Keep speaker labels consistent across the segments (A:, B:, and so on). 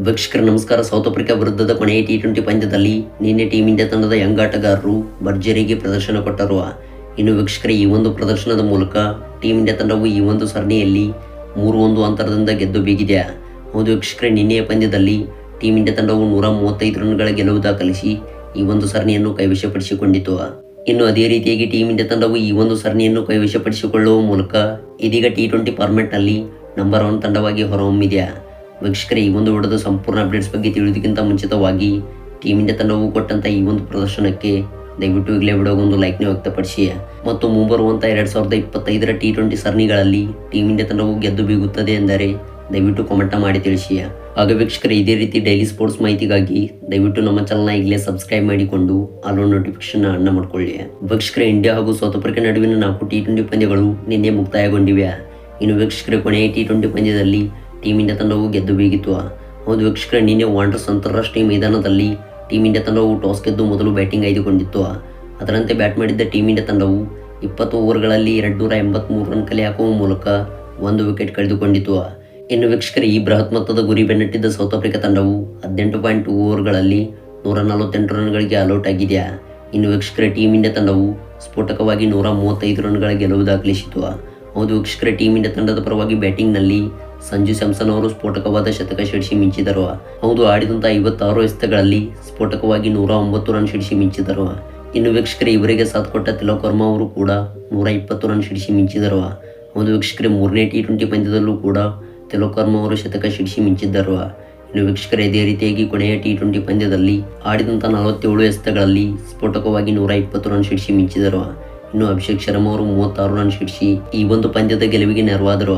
A: ವೀಕ್ಷಕರ ನಮಸ್ಕಾರ. South Africa ವಿರುದ್ಧದ ಕೊನೆಯ ಟಿ20 ಪಂದ್ಯದಲ್ಲಿ ನಿನ್ನೆ ಟೀಮ್ ಇಂಡಿಯಾ ತಂಡದ ಯಂಗ್ ಆಟಗಾರರು ಭರ್ಜರಿಗೆ ಪ್ರದರ್ಶನ ಕೊಟ್ಟರು. ಇನ್ನು ವೀಕ್ಷಕರ ಈ ಒಂದು ಪ್ರದರ್ಶನದ ಮೂಲಕ ಟೀಮ್ ಇಂಡಿಯಾ ತಂಡವು ಈ ಒಂದು ಸರಣಿಯಲ್ಲಿ 3-1 ಅಂತರದಿಂದ ಗೆದ್ದು ಬೀಗಿದೆ. ಹೌದು ವೀಕ್ಷಕರೇ, ನಿನ್ನೆಯ ಪಂದ್ಯದಲ್ಲಿ ಟೀಮ್ ಇಂಡಿಯಾ ತಂಡವು 135 ರನ್ಗಳ ಗೆಲುವು ದಾಖಲಿಸಿ ಈ ಒಂದು ಸರಣಿಯನ್ನು ಕೈವಶಪಡಿಸಿಕೊಂಡಿತು. ಇನ್ನು ಅದೇ ರೀತಿಯಾಗಿ ಟೀಮ್ ಇಂಡಿಯಾ ತಂಡವು ಈ ಒಂದು ಸರಣಿಯನ್ನು ಕೈವಶಪಡಿಸಿಕೊಳ್ಳುವ ಮೂಲಕ ಇದೀಗ ಟಿ20 ಫಾರ್ಮ್ಯಾಟ್ನಲ್ಲಿ ನಂಬರ್ 1 ತಂಡವಾಗಿ ಹೊರಹೊಮ್ಮಿದೆ. ವೀಕ್ಷಕರೇ, ಈ ಒಂದು ವಿಡಿಯೋದ ಸಂಪೂರ್ಣ ಅಪ್ಡೇಟ್ಸ್ ಬಗ್ಗೆ ತಿಳಿಯೋದಕ್ಕಿಂತ ಮುಂಚಿತವಾಗಿ ಟೀಮ್ ಇಂಡಿಯಾ ತಂಡವು ಕೊಟ್ಟಂತ ಈ ಒಂದು ಪ್ರದರ್ಶನಕ್ಕೆ ದಯವಿಟ್ಟು ಈಗಲೇ ವಿಡಿಯೋಗೊಂದು ಲೈಕ್ನ ವ್ಯಕ್ತಪಡಿಸಿ ಮತ್ತು ಮುಂಬರುವಂಥ 2025ರ ಟಿ20 ಸರಣಿಗಳಲ್ಲಿ ಟೀಮ್ ಇಂಡಿಯಾ ತಂಡವು ಗೆದ್ದು ಬೀಗುತ್ತದೆ ಎಂದರೆ ದಯವಿಟ್ಟು ಕಾಮೆಂಟ್ ಮಾಡಿ ತಿಳಿಸಿ. ಆಗ ವೀಕ್ಷಕರೇ, ಇದೇ ರೀತಿ ಡೈಲಿ ಸ್ಪೋರ್ಟ್ಸ್ ಮಾಹಿತಿಗಾಗಿ ದಯವಿಟ್ಟು ನಮ್ಮ ಚಾನಲ್ನ ಈಗಲೇ ಸಬ್ಸ್ಕ್ರೈಬ್ ಮಾಡಿಕೊಂಡು ಆಲ್ ನೋಟಿಫಿಕೇಶನ್ ಆನ್ ಮಾಡಿಕೊಳ್ಳಿ. ವೀಕ್ಷಕರೇ, ಇಂಡಿಯಾ ಹಾಗೂ ಸೌತ್ ಆಫ್ರಿಕಾ ನಡುವಿನ 4 ಟಿ20 ಪಂದ್ಯಗಳು ನಿನ್ನೆ ಮುಕ್ತಾಯಗೊಂಡಿವೆ. ಇನ್ನು ವೀಕ್ಷಕರೇ, ಕೊನೆಯ ಟಿ20 ಪಂದ್ಯದಲ್ಲಿ ಟೀಮ್ ಇಂಡಿಯಾ ತಂಡವು ಗೆದ್ದು ಬೀಗಿತ್ತು. ಹೌದು ವೀಕ್ಷಕರೇ, ನಿನ್ನೆ ವಾಂಡರ್ಸ್ ಅಂತಾರಾಷ್ಟ್ರೀಯ ಮೈದಾನದಲ್ಲಿ ಟೀಮ್ ಇಂಡಿಯಾ ತಂಡವು ಟಾಸ್ ಗೆದ್ದು ಮೊದಲು ಬ್ಯಾಟಿಂಗ್ ಆಯ್ದುಕೊಂಡಿತ್ತು. ಅದರಂತೆ ಬ್ಯಾಟ್ ಮಾಡಿದ್ದ ಟೀಮ್ ಇಂಡಿಯಾ ತಂಡವು 20 ಓವರ್ಗಳಲ್ಲಿ 283 ರನ್ ಕಲೆ ಹಾಕುವ ಮೂಲಕ 1 ವಿಕೆಟ್ ಕಳೆದುಕೊಂಡಿತು. ಇನ್ನು ವೀಕ್ಷಕರೇ, ಈ ಬೃಹತ್ ಮೊತ್ತದ ಗುರಿ ಬೆನ್ನಟ್ಟಿದ್ದ ಸೌತ್ ಆಫ್ರಿಕಾ ತಂಡವು 18.2 ಓವರ್ಗಳಲ್ಲಿ 148 ರನ್ಗಳಿಗೆ ಆಲ್ಔಟ್ ಆಗಿದೆ. ಇನ್ನು ವೀಕ್ಷಕರೇ, ಟೀಮ್ ಇಂಡಿಯಾ ತಂಡವು ಸ್ಫೋಟಕವಾಗಿ 135 ರನ್ಗಳ ಗೆಲುವು ದಾಖಲಿಸಿತು. ಹೌದು ವೀಕ್ಷಕರೇ, ಟೀಮ್ ಇಂಡಿಯಾ ತಂಡದ ಪರವಾಗಿ ಬ್ಯಾಟಿಂಗ್ನಲ್ಲಿ ಸಂಜು ಸ್ಯಾಮ್ಸನ್ ಅವರು ಸ್ಫೋಟಕವಾದ ಶತಕ ಸಿಡಿಸಿ ಮಿಂಚಿದರು. ಹೌದು, ಆಡಿದಂಥ 56 ಎಸೆತಗಳಲ್ಲಿ ಸ್ಫೋಟಕವಾಗಿ 109 ರನ್ ಸಿಡಿಸಿ ಮಿಂಚಿದರು. ಇನ್ನು ವೀಕ್ಷಕರೇ, ಇವರಿಗೆ ಸಾಥ್ ಕೊಟ್ಟ ತಿಲಕ್ ವರ್ಮಾ ಅವರು ಕೂಡ 120 ರನ್ ಸಿಡಿಸಿ ಮಿಂಚಿದರು. ಹೌದು ವೀಕ್ಷಕರೇ, 3ನೇ ಟಿ20 ಪಂದ್ಯದಲ್ಲೂ ಕೂಡ ತಿಲಕ್ ವರ್ಮಾ ಅವರು ಶತಕ ಸಿಡಿಸಿ ಮಿಂಚಿದ್ದರು. ಇನ್ನು ವೀಕ್ಷಕರೇ, ಇದೇ ರೀತಿಯಾಗಿ ಕೊನೆಯ ಟಿ20 ಪಂದ್ಯದಲ್ಲಿ ಆಡಿದಂಥ 47 ಎಸೆತಗಳಲ್ಲಿ ಸ್ಫೋಟಕವಾಗಿ 120 ರನ್ ಸಿಡಿಸಿ ಮಿಂಚಿದರು. ಇನ್ನು ಅಭಿಷೇಕ್ ಶರ್ಮಾ ಅವರು 36 ರನ್ ಸಿಡಿಸಿ ಈ ಒಂದು ಪಂದ್ಯದ ಗೆಲುವಿಗೆ ನೆರವಾದರು.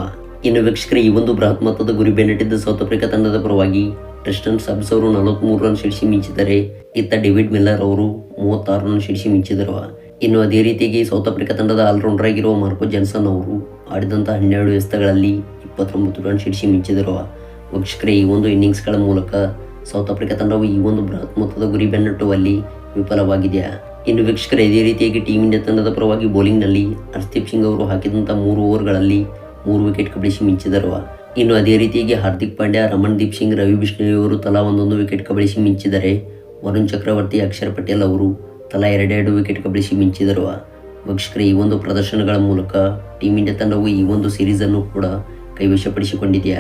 A: ಇನ್ನು ವೀಕ್ಷಕರೇ, ಈ ಒಂದು ಬೃಹತ್ ಮೊತ್ತದ ಗುರಿ ಬೆನ್ನಟ್ಟಿದ್ದ ಸೌತ್ ಆಫ್ರಿಕಾ ತಂಡದ ಪರವಾಗಿ ಟ್ರಿಸ್ಟನ್ ಸಬ್ಸ್ ಅವರು 43 ರನ್ ಸಿಡಿಸಿ ಮಿಂಚಿದರೆ ಇತ್ತ ಡೇವಿಡ್ ಮಿಲ್ಲರ್ ಅವರು 36 ರನ್ ಸಿಡಿಸಿ ಮಿಂಚಿದರು. ಇನ್ನು ಅದೇ ರೀತಿಯಾಗಿ ಸೌತ್ ಆಫ್ರಿಕಾ ತಂಡದ ಆಲ್ರೌಂಡರ್ ಆಗಿರುವ ಮಾರ್ಕೋ ಜಾನ್ಸನ್ ಅವರು ಆಡಿದಂಥ 12 ಎಸೆತಗಳಲ್ಲಿ 29 ರನ್ ಸಿಡಿಸಿ ಮಿಂಚಿದರು. ವೀಕ್ಷಕರೇ, ಈ ಒಂದು ಇನ್ನಿಂಗ್ಸ್ಗಳ ಮೂಲಕ ಸೌತ್ ಆಫ್ರಿಕಾ ತಂಡವು ಈ ಒಂದು ಬೃಹತ್ ಮೊತ್ತದ ಗುರಿ ಬೆನ್ನಟ್ಟುವಲ್ಲಿ ವಿಫಲವಾಗಿದೆ. ಇನ್ನು ವೀಕ್ಷಕರೇ, ಇದೇ ರೀತಿಯಾಗಿ ಟೀಮ್ ಇಂಡಿಯಾ ತಂಡದ ಪರವಾಗಿ ಬೌಲಿಂಗ್ನಲ್ಲಿ ಹರ್ದೀಪ್ ಸಿಂಗ್ ಅವರು ಹಾಕಿದಂಥ 3 ಓವರ್ಗಳಲ್ಲಿ 3 ವಿಕೆಟ್ ಕಬಳಿಸಿ ಮಿಂಚಿದರು. ಇನ್ನು ಅದೇ ರೀತಿಯಾಗಿ ಹಾರ್ದಿಕ್ ಪಾಂಡ್ಯ, ರಮಣ್ದೀಪ್ ಸಿಂಗ್, ರವಿ ಬಿಷ್ಣೋಯ್ ಅವರು ತಲಾ 1 ವಿಕೆಟ್ ಕಬಳಿಸಿ ಮಿಂಚಿದರೆ ವರುಣ್ ಚಕ್ರವರ್ತಿ, ಅಕ್ಷರ್ ಪಟೇಲ್ ಅವರು ತಲಾ 2 ವಿಕೆಟ್ ಕಬಳಿಸಿ ಮಿಂಚಿದರು. ವೀಕ್ಷಕರೇ, ಈ ಒಂದು ಪ್ರದರ್ಶನಗಳ ಮೂಲಕ ಟೀಮ್ ಇಂಡಿಯಾ ತಂಡವು ಈ ಒಂದು ಸೀರೀಸನ್ನು ಕೂಡ ಕೈವಶಪಡಿಸಿಕೊಂಡಿದೆ.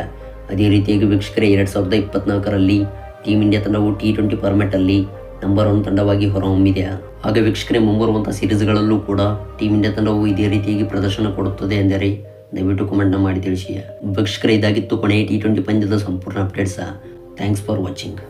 A: ಅದೇ ರೀತಿಯಾಗಿ ವೀಕ್ಷಕರೇ, 2024ರಲ್ಲಿ ಟೀಮ್ ಇಂಡಿಯಾ ತಂಡವು ಟಿ20 ಫಾರ್ಮ್ಯಾಟಲ್ಲಿ ನಂಬರ್ 1 ತಂಡವಾಗಿ ಹೊರಹೊಮ್ಮಿದೆ. ಹಾಗೆ ವೀಕ್ಷಕರೇ, ಮುಂಬರುವಂಥ ಸೀರೀಸ್ಗಳಲ್ಲೂ ಕೂಡ ಟೀಮ್ ಇಂಡಿಯಾ ತಂಡವು ಇದೇ ರೀತಿಯಾಗಿ ಪ್ರದರ್ಶನ ಕೊಡುತ್ತದೆ ಎಂದರೆ ದಯವಿಟ್ಟು ಕಮೆಂಟ್ನ ಮಾಡಿ ತಿಳಿಸಿ. ವೀಕ್ಷಕರೇ, ಇದಾಗಿತ್ತು ಕೊನೆಯ ಟಿ20 ಪಂದ್ಯದ ಸಂಪೂರ್ಣ ಅಪ್ಡೇಟ್ಸ್. Thanks for watching.